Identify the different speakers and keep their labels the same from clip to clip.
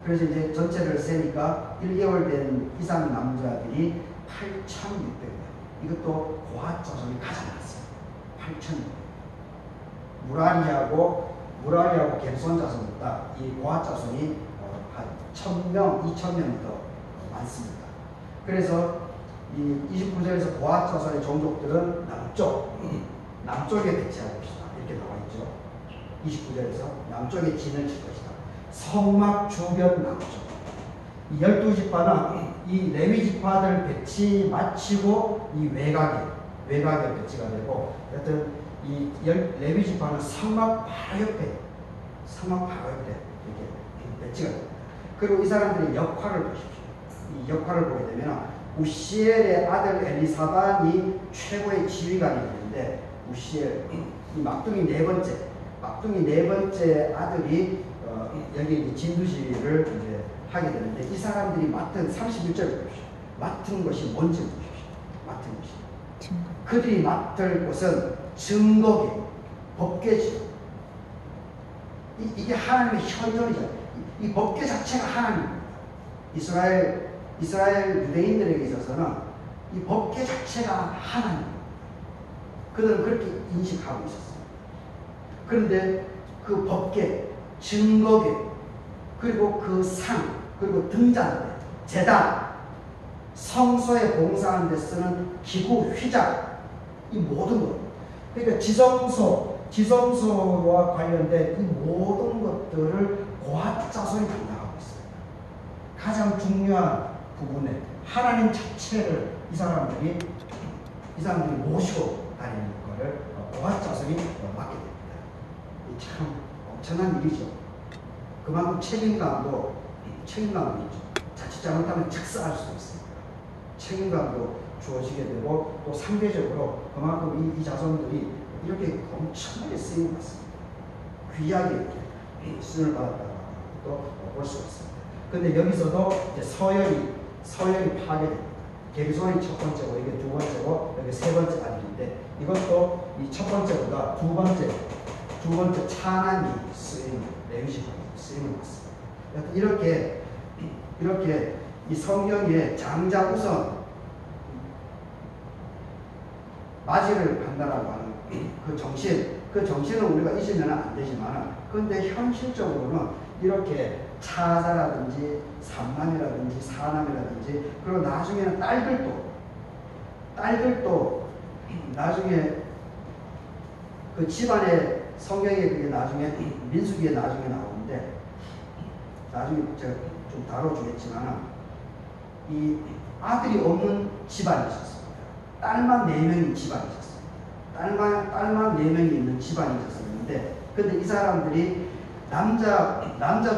Speaker 1: 그래서 이제 전체를 세니까 1개월 된 이상 남자들이 8,600명. 이것도 고핫 자손이 가장 많았어요. 8,600명. 무라리하고 겜손 자손보다 이 고핫 자손이 한 1,000명, 2,000명 더 많습니다. 그래서 이 29절에서 고핫 자손의 종족들은 남쪽에 배치하고 있다. 이렇게 나와 있죠. 29절에서 남쪽에 진을 칠 것이다. 성막 주변 남쪽. 이 12지파는 이 레위지파들 배치 마치고 이 외곽에 배치가 되고, 여튼 이 레위지파는 성막 바로 옆에 이렇게 배치가 됩니다. 그리고 이 사람들의 역할을 보십시오. 이 역할을 보게 되면 우시엘의 아들 엘리사반이 최고의 지휘관이 되는데, 우시엘 이 막둥이 네 번째 아들이 여기 진두지를 이제 하게 되는데, 이 사람들이 맡은 31절 보십시오. 맡은 것이 뭔지 보십시오. 맡은 것이 그들이 맡을 것은 증거계, 법계죠. 이게 하나님의 현존이죠. 이 법계 자체가 하나님입니다. 이스라엘 유대인들에게 있어서는 이 법계 자체가 하나님입니다. 그들은 그렇게 인식하고 있었어요. 그런데 그 법계, 증거계, 그리고 그 상, 그리고 등잔대, 제단, 성소에 봉사하는 데 쓰는 기구, 휘장, 이 모든 것. 그러니까 지성소와 관련된 이 모든 것들을 고핫 자손이 담당하고 있습니다. 가장 중요한 부분에 하나님 자체를 이 사람들이 모시고 다니는 것을 고핫 자손이 맡게 됩니다. 참 엄청난 일이죠. 그만큼 책임감도 있죠. 자칫 잘못하면 즉사할 수 있습니다. 책임감도 주어지게 되고, 또 상대적으로 그만큼 이 자손들이 이렇게 엄청나게 쓰임을 받습니다. 귀하게 이렇게 쓰임을 받았다고 볼 수가 있습니다. 근데 여기서도 이제 서열이 파괴됩니다. 게르손이 첫 번째고, 이게 두 번째고, 여기 세 번째 아들인데, 이것도 이 첫 번째보다 두 번째 차난이 레위지파에 쓰임을 받습니다. 이렇게 이 성경에 장자우선 맞이를 판다라고 하는 그 정신은 우리가 잊으면 안 되지만, 그런데 현실적으로는 이렇게 차자라든지 삼남이라든지 사남이라든지, 그리고 나중에는 딸들도 나중에 그 집안의 성경에 그게 나중에 민수기에 나중에 나오는데, 나중에 제가 좀 다뤄주겠지만, 이 아들이 없는 집안이 있었습니다. 딸만 4명인 집안이 있었습니다. 딸만 4명이 있는 집안이 있었는데, 근데 이 사람들이 남자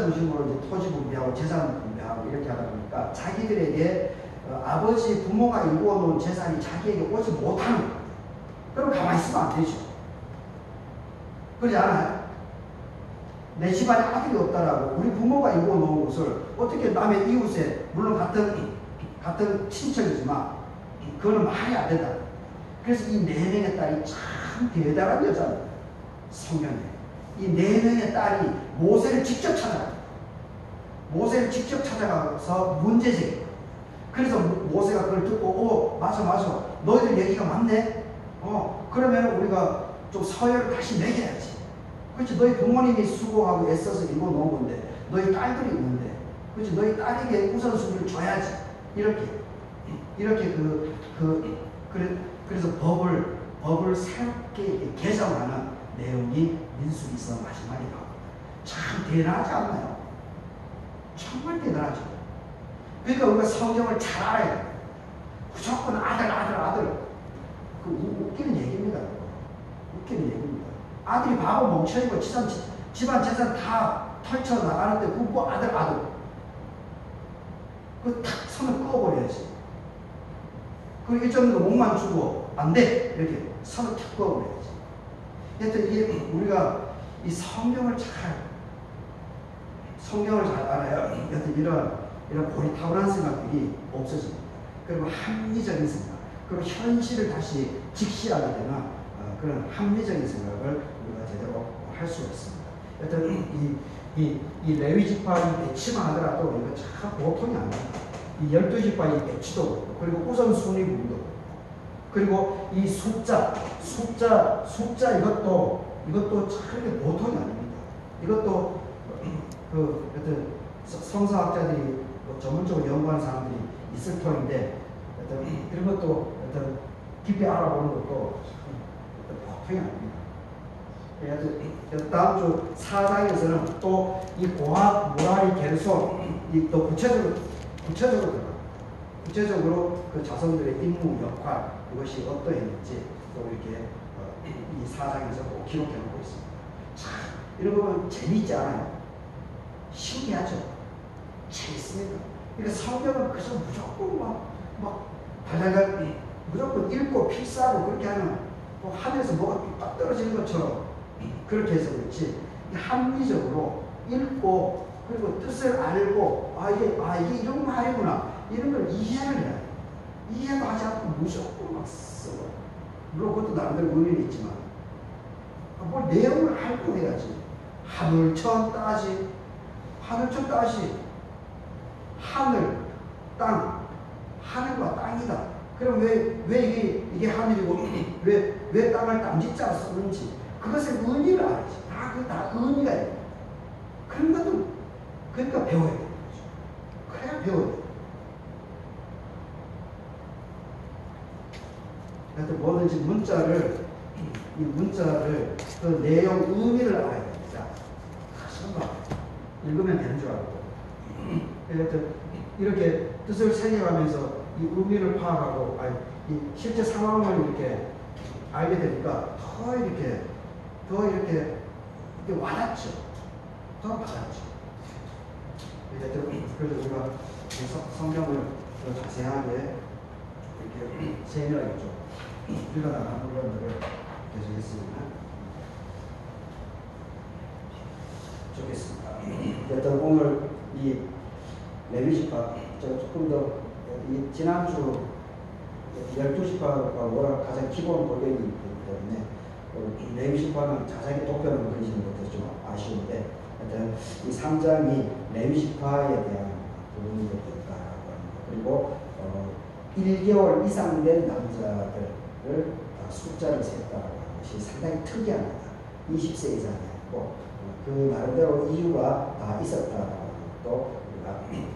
Speaker 1: 중심으로 이제 토지 분배하고 재산 분배하고 이렇게 하다 보니까 자기들에게 아버지 부모가 일구어 놓은 재산이 자기에게 오지 못하는 거예요. 그럼 가만히 있으면 안 되죠. 그러지 않아요? 내 집안에 아들이 없다라고 우리 부모가 일구어 놓은 것을 어떻게 남의 이웃에, 물론 같은 친척이지만 그거는 말이 안 된다. 그래서 이 4명의 딸이 참 대단한 여자입니다. 성경에 이 4명의 딸이 모세를 직접 찾아가서 문제제기해요. 그래서 모세가 그걸 듣고, 맞아, 너희들 얘기가 맞네. 그러면 우리가 좀 서열을 다시 매겨야지. 그렇지, 너희 부모님이 수고하고 애써서 일궈 놓은 건데, 너희 딸들이 있는데, 그렇지, 너희 딸에게 우선순위를 줘야지. 이렇게 그래서 법을 새롭게 개정하는 내용이 민수기서 마지막에 나옵니다. 참 대단하지 않나요? 정말 대단하죠. 그러니까 우리가 성경을 잘 알아야 돼요. 무조건 아들. 그 웃기는 얘기입니다. 웃기는 얘기입니다. 아들이 바보 멍청이고 집안 재산 다 털쳐 나가는데 그거 아들. 그 탁 선을 꺼버려야지. 그리고 일정도 목만 주고 안 돼. 이렇게 선을 탁 꺼버려야지. 하여튼 이게 우리가 이 성경을 잘 알아야 여튼 이런 고리타분한 생각들이 없어집니다. 그리고 합리적인 생각, 그리고 현실을 다시 직시하게 되는 그런 합리적인 생각을 우리가 제대로 할 수가 있습니다. 하여튼 이 레위 지파의 배치만 하더라도 이거 참 보통이 아닙니다. 이 12지파의 배치도 그렇고, 그리고 우선순위 부분도 그렇고, 그리고 이 숫자 이것도 참 이게 보통이 아닙니다. 이것도 하여튼 성서학자들이 전문적으로 연구하는 사람들이 있을 터인데, 이런 것도 깊이 알아보는 것도 보통이 아닙니다. 그래서 다음 주 4장에서는 또 이 고핫, 무라리, 게르손 또 구체적으로 들어가요. 구체적으로 그 자손들의 임무, 역할 이것이 어떠했는지 또 이렇게 이 4장에서 꼭 기록해 놓고 있습니다. 참 이런 거 보면 재미있지 않아요? 신기하죠? 재밌습니다. 그러니까 성경은 그저 무조건 막 달달달 무조건 읽고 필사하고 그렇게 하면 뭐 하늘에서 뭐가 딱 떨어지는 것처럼 그렇게 해서 그렇지, 합리적으로 읽고 그리고 뜻을 알고 이게 이런 말이구나 이런 걸 이해를 해야 돼. 이해도 하지 않고 무조건 막 쓰고, 물론 그것도 나름대로 의미는 있지만 뭘 내용을 알고 해야지. 하늘천 따지 하늘, 땅, 하늘과 땅이다. 그럼 왜 이게 하늘이고 왜 땅을 땅짓자로 쓰는지 그것의 의미를 알지. 다 의미가 있는. 그런 것도 그러니까 배워야 되는 거죠. 그래야 배워야 돼. 하여튼 뭐든지 문자를 그 내용 의미를 알아야 됩니다. 설마 읽으면 되는 줄 알고. 하여튼 이렇게 뜻을 새겨가면서 이 의미를 파악하고 이 실제 상황을 이렇게 알게 되니까 더 이렇게 와닿죠. 더 와닿죠. 그래서 우리가 성경을 더 자세하게 이렇게 세밀하게 좀 읽어나가는 부분들을 계속 했으면 좋겠습니다. 일단 오늘 이 레위지파 조금 더 지난주 12지파가 워낙 가장 기본 골격이 있기 때문에 레위지파는 자세하게 독별을 그리시는 것도 좀 아쉬운데, 일단 이 3장이 레위지파에 대한 부분이 됐다라고 합니다. 그리고 1개월 이상 된 남자들을 숫자를 셌다라고 하는 것이 상당히 특이합니다. 20세 이상이 아니고 그 나름대로 이유가 다 있었다라고 하는 것도 우리가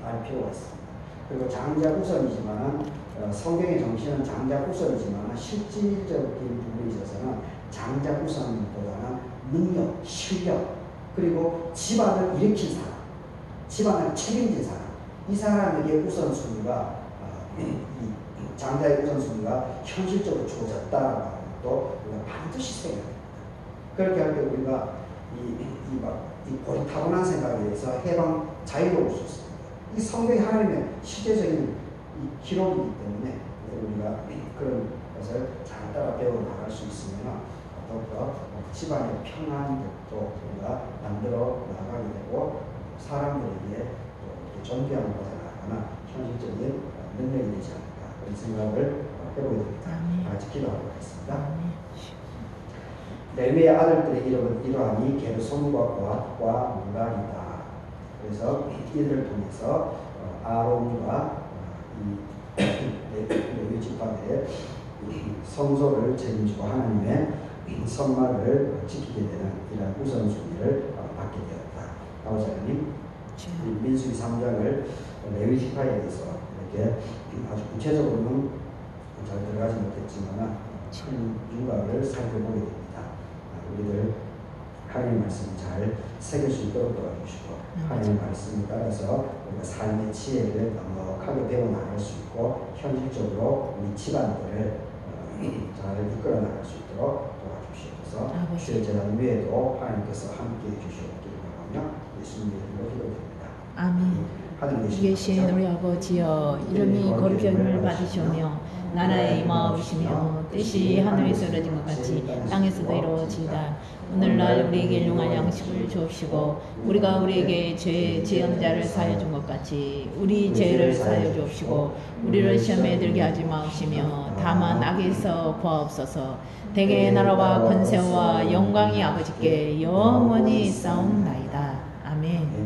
Speaker 1: 알 필요가 있습니다. 그리고 장자 우선이지만 성경의 정신은 장자 우선이지만 실질적인 부분에 있어서는 장자 우선보다는 능력, 실력, 그리고 집안을 일으킨 사람, 집안을 책임진 사람, 이 사람에게 우선순위가 이 장자의 우선순위가 현실적으로 주어졌다라고 하는 것도 우리가 반드시 생각해야 됩니다. 그렇게 할 때 우리가 이 고리타분한 생각에 대해서 해방 자유로울 수 있습니다. 이 성경이 하나님의 실제적인 이 기록이기 때문에 우리가 그런 것을 잘 따라 배워 나갈 수 있으면 더욱더 집안의 평안도 우리가 만들어 나가게 되고 사람들에게 존경을 받아나가는 현실적인 능력이 되지 않을까 그런 생각을 해보게 됩니다. 같이 기도하도록 하겠습니다. 레위의 아들들의 이름은 이러하니 게르손과 고핫과 무라리다. 그래서 이들을 통해서 아론과 레위 지파의 성소를 책임지고 하나님의 성막을 지키게 되는 이러한 우선순위를 받게 되었다. 나오자님 민수기 3장을 레위 지파에 대해서 이렇게 아주 구체적으로는 잘 들어가지 못했지만 큰 윤곽을 살펴보게 됩니다. 우리들 하나님의 말씀을 잘 새길 수 있도록 도와주시고 하나님의 말씀에 따라서 우리가 삶의 지혜를 넉넉하게 배워 나갈 수 있고 현실적으로 우리 집안들을 잘 이끌어 나갈 수 있도록 도와주시옵소서. 주의 재단 위에도 하나님께서 함께해 주시옵기를 바라며 예수님의 이름으로 기도드립니다.
Speaker 2: 아멘.
Speaker 1: 하늘에
Speaker 2: 계신 우리 아버지여, 이름이 거룩히 여김을 받으시오며 나라의 임하옵시며 뜻이 하늘에서 이루어진 것 같이 땅에서도 이루어지이다. 오늘날 우리에게 일용할 양식을 주옵시고 우리가 우리에게 죄 지은 자를 사하여 준 것 같이 우리 죄를 사하여 주옵시고 우리를 시험에 들게 하지 마옵시며 다만 악에서 구하옵소서. 대개의 나라와 권세와 영광이 아버지께 영원히 싸움나이다. 아멘.